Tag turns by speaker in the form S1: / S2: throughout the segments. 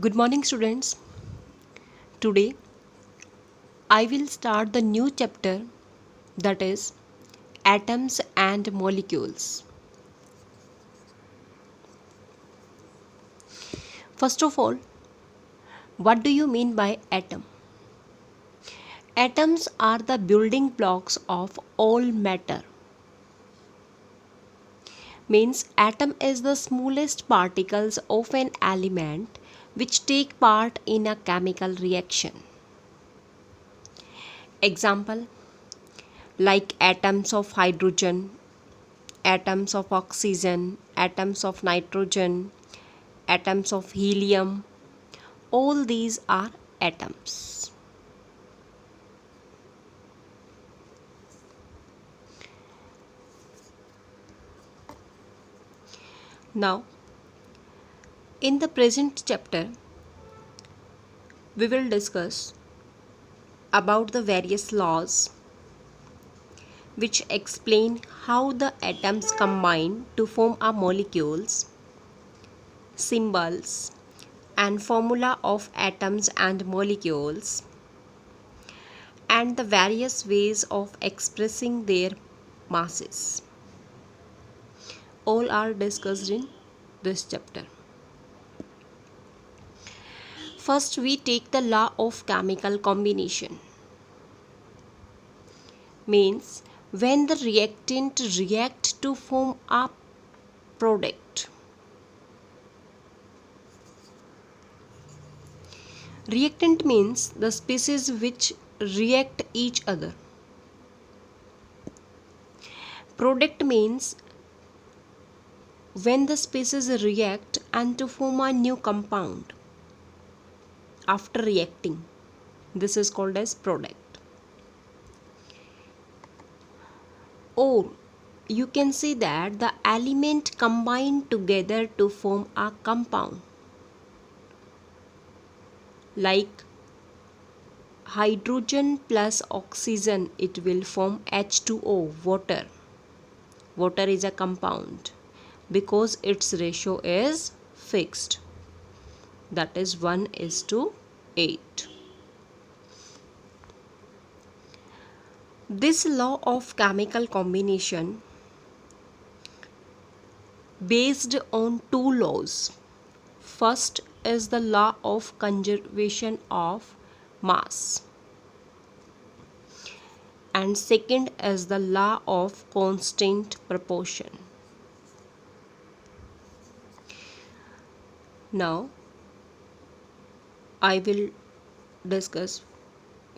S1: Good morning, students. Today I will start the new chapter, that is atoms and molecules. First of all, what do you mean by atom? Atoms are the building blocks of all matter. Means atom is the smallest particles of an element which take part in a chemical reaction. Example like atoms of hydrogen, atoms of oxygen, atoms of nitrogen, atoms of helium. All these are atoms. Now, in the present chapter, we will discuss about the various laws which explain how the atoms combine to form our molecules, symbols, and formula of atoms and molecules, and the various ways of expressing their masses. All are discussed in this chapter. First, we take the law of chemical combination. Means when the reactant react to form a product. Reactant means the species which react each other. Product means when the species react and to form a new compound after reacting. This is called as product. Or you can say that the element combine together to form a compound. Like hydrogen plus oxygen, it will form H2O, water. Water is a compound because its ratio is fixed, that is 1:8. This law of chemical combination based on two laws. First is the law of conservation of mass, and second is the law of constant proportion. Now I will discuss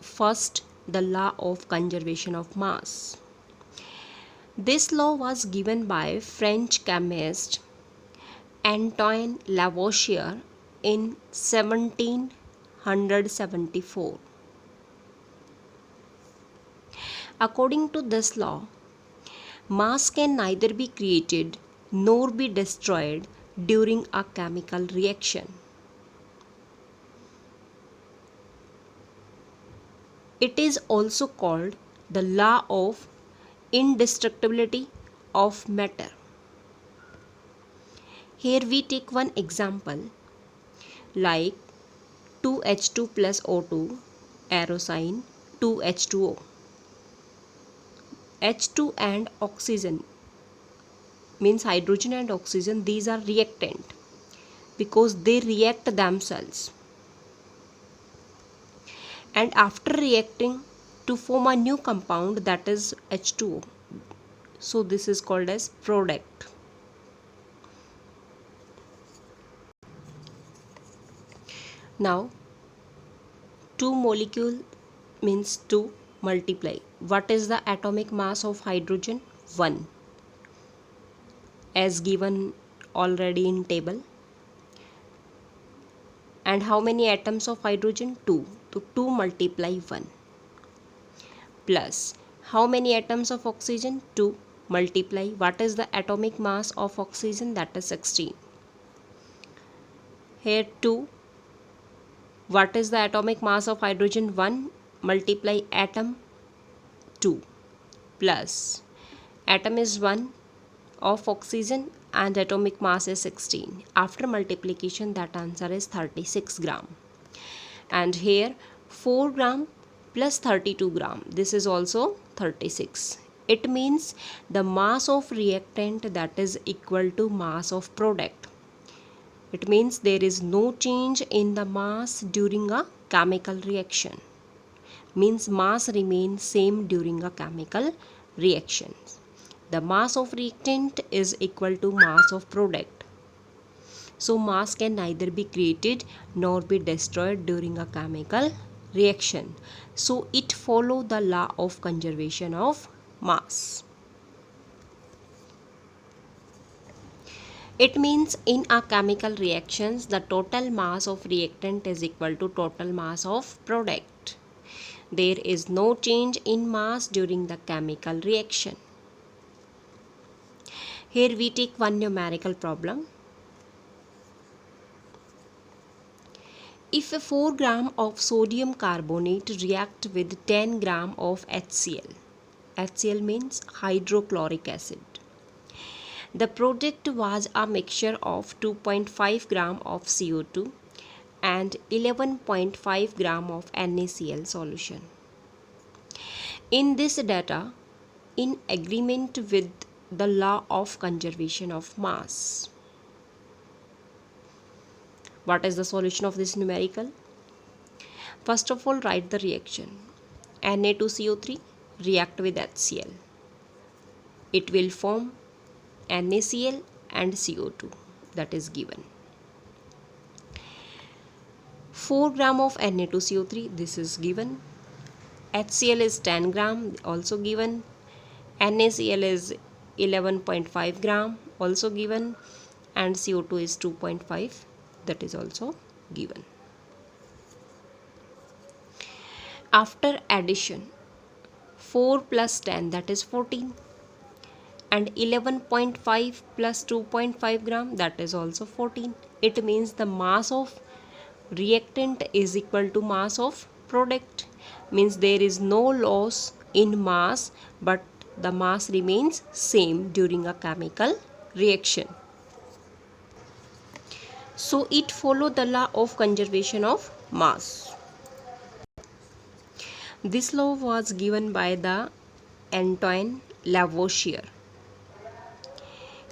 S1: first the law of conservation of mass. This law was given by French chemist Antoine Lavoisier in 1774. According to this law, mass can neither be created nor be destroyed during a chemical reaction. It is also called the law of indestructibility of matter. Here we take one example like 2H2 plus O2 arrow sign 2H2O. H2 and oxygen means hydrogen and oxygen, these are reactant because they react themselves, and after reacting to form a new compound, that is H2O. So this is called as product. Now 2 molecule means 2 multiply. What is the atomic mass of hydrogen? 1, as given already in table. And how many atoms of hydrogen? 2. So 2 multiply 1. Plus how many atoms of oxygen? 2 multiply. What is the atomic mass of oxygen? That is 16. Here 2. What is the atomic mass of hydrogen? 1 multiply atom 2 plus atom is 1 of oxygen and atomic mass is 16. After multiplication, that answer is 36 gram. And here 4 gram plus 32 gram, this is also 36. It means the mass of reactant that is equal to mass of product. It means there is no change in the mass during a chemical reaction. Means mass remains same during a chemical reaction. The mass of reactant is equal to mass of product. So mass can neither be created nor be destroyed during a chemical reaction. So it follows the law of conservation of mass. It means in a chemical reactions, the total mass of reactant is equal to total mass of product. There is no change in mass during the chemical reaction. Here we take one numerical problem. If a 4 gram of sodium carbonate react with 10 gram of HCl, HCl means hydrochloric acid. The product was a mixture of 2.5 gram of CO2 and 11.5 gram of NaCl solution. In this data, in agreement with the law of conservation of mass. What is the solution of this numerical? First of all, write the reaction. Na2CO3 react with HCl. It will form NaCl and CO2, that is given. 4 gram of Na2CO3, this is given. HCl is 10 gram, also given. NaCl is 11.5 gram, also given. And CO2 is 2.5, that is also given. After addition, 4 plus 10, that is 14. And 11.5 plus 2.5 gram, that is also 14. It means the mass of reactant is equal to mass of product. Means there is no loss in mass, but the mass remains same during a chemical reaction. So it follows the law of conservation of mass. This law was given by the Antoine Lavoisier.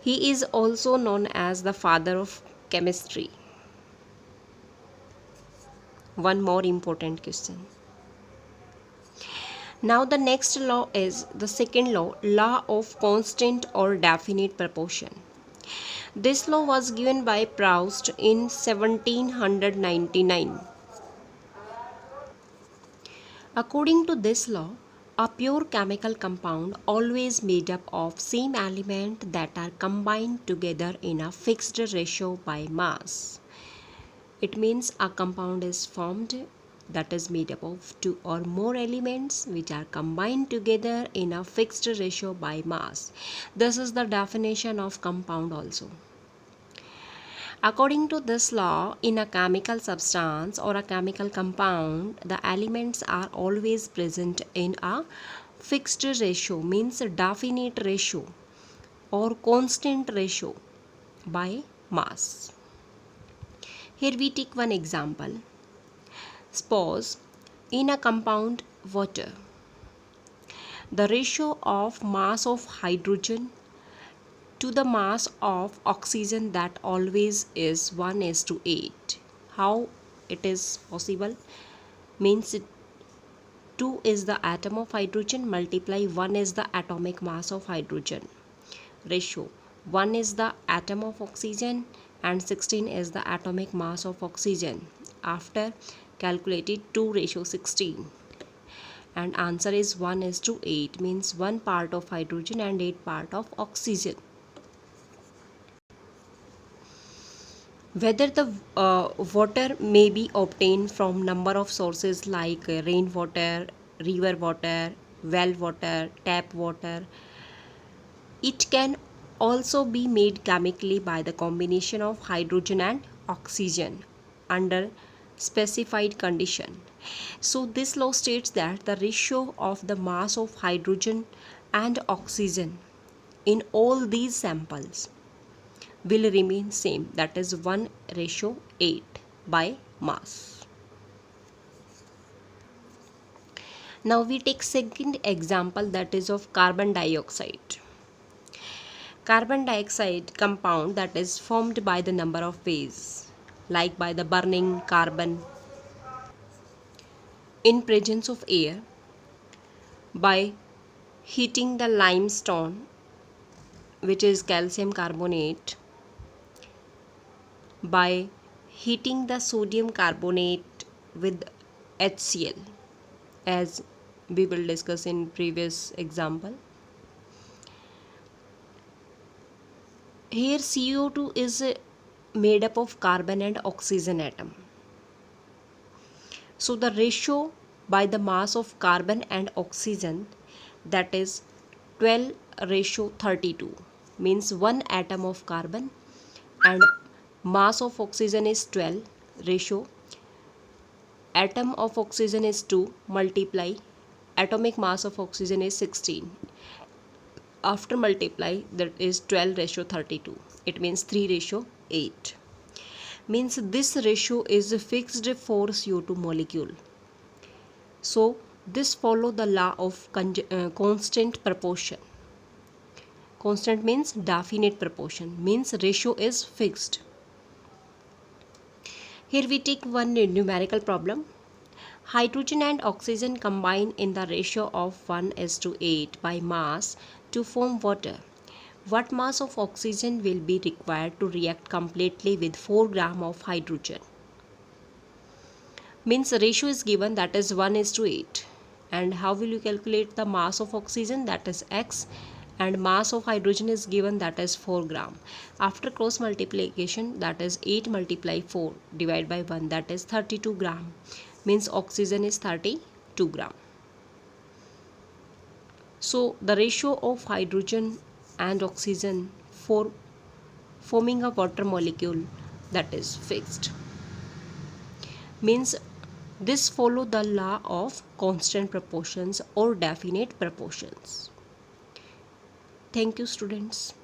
S1: He is also known as the father of chemistry. One more important question. Now the next law is the second law, law of constant or definite proportion. This law was given by Proust in 1799. According to this law, a pure chemical compound always made up of same element that are combined together in a fixed ratio by mass. It means a compound is formed that is made up of 2 or more elements which are combined together in a fixed ratio by mass. This is the definition of compound also. According to this law, in a chemical substance or a chemical compound, the elements are always present in a fixed ratio, means a definite ratio or constant ratio by mass. Here we take one example. Suppose in a compound water, the ratio of mass of hydrogen to the mass of oxygen that always is 1:8. How it is possible? Means 2 is the atom of hydrogen multiply 1 is the atomic mass of hydrogen ratio. 1 is the atom of oxygen and 16 is the atomic mass of oxygen. After calculated 2:16 and answer is 1:8, means 1 part of hydrogen and 8 part of oxygen. Whether the water may be obtained from number of sources like rainwater, river water, well water, tap water, it can also be made chemically by the combination of hydrogen and oxygen under specified condition. So this law states that the ratio of the mass of hydrogen and oxygen in all these samples will remain same, that is 1:8 by mass. Now we take second example, that is of carbon dioxide. Carbon dioxide compound that is formed by the number of ways, like by the burning carbon in presence of air, by heating the limestone, which is calcium carbonate, by heating the sodium carbonate with HCl, as we will discuss in previous example. Here CO2 is made up of carbon and oxygen atom. So the ratio by the mass of carbon and oxygen, that is 12:32, means one atom of carbon and mass of oxygen is 12, ratio atom of oxygen is 2, multiply atomic mass of oxygen is 16. After multiply, that is 12:32. It means 3:8. Means this ratio is fixed for CO2 molecule. So this follow the law of constant proportion. Constant means definite proportion, means ratio is fixed. Here we take one numerical problem. Hydrogen and oxygen combine in the ratio of 1:8 by mass to form water. What mass of oxygen will be required to react completely with 4 gram of hydrogen? Means ratio is given, that is 1:8. And how will you calculate the mass of oxygen? That is X. And mass of hydrogen is given, that is 4 gram. After cross multiplication, that is 8 multiply 4 divided by 1, that is 32 gram. Means oxygen is 32 gram. So the ratio of hydrogen and oxygen for forming a water molecule, that is fixed. Means this follow the law of constant proportions or definite proportions. Thank you, students.